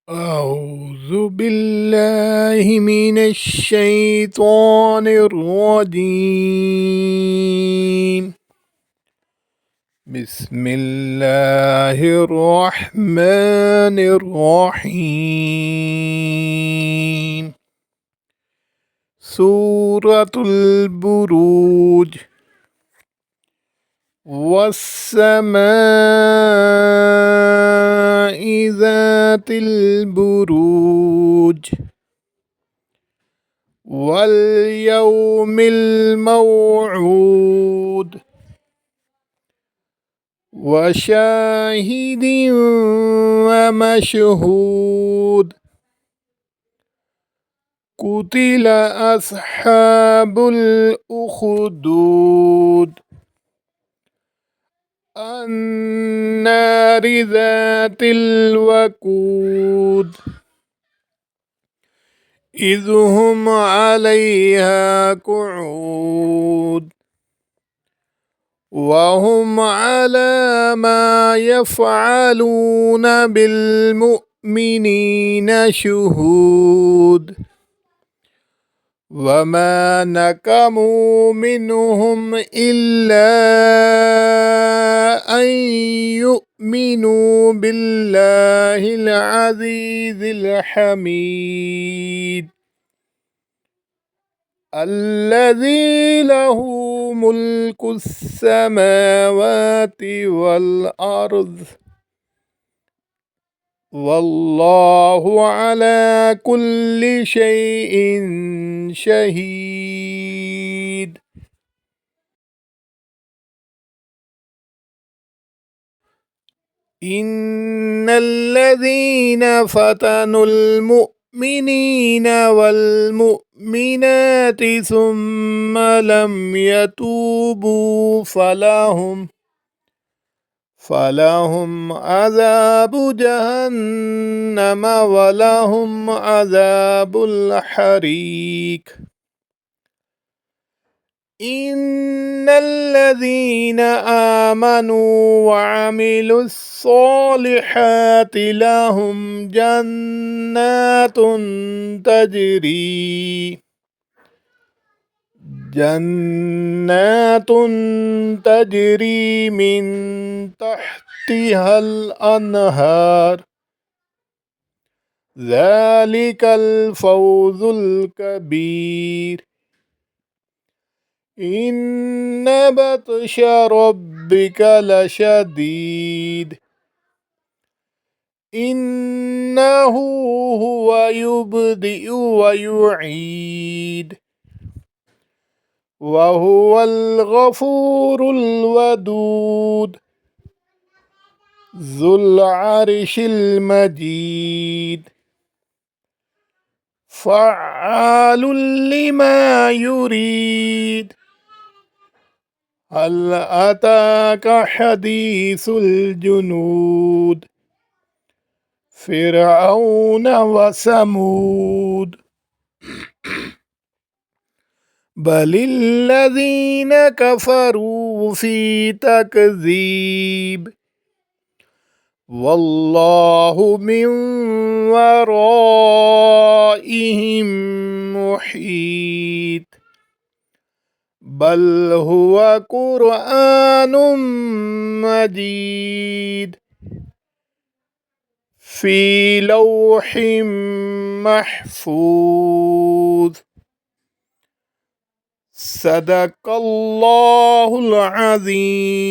أعوذ بالله من الشيطان الرجيم. بسم الله الرحمن الرحيم. سورة البروج. والسماء ذات البروج واليوم الموعود وشاهد ومشهود. قتل أصحاب الأخدود النار ذات الوقود إذ هم عليها قعود وهم على ما يفعلون بالمؤمنين شهود. وما نقموا منهم إلا أن يؤمنوا بالله العزيز الحميد الذي له ملك السماوات والأرض والله على كل شيء شهيد. إن الذين فتنوا المؤمنين والمؤمنات ثم لم يتوبوا فلهم عذاب جهنم ولهم عذاب الحريق. إن الذين آمنوا وعملوا الصالحات لهم جنات تجري من تحتها الأنهار ذلك الفوز الكبير. إن بطش ربك لشديد إنه هو يبدئ ويعيد وهو الغفور الودود ذو العرش المجيد فعال لما يريد. هل أتاك حديث الجنود فرعون وثمود بل الذين كفروا في تكذيب والله من ورائهم محيط. بل هو قرآن مجيد في لوح محفوظ. صدق الله العظيم.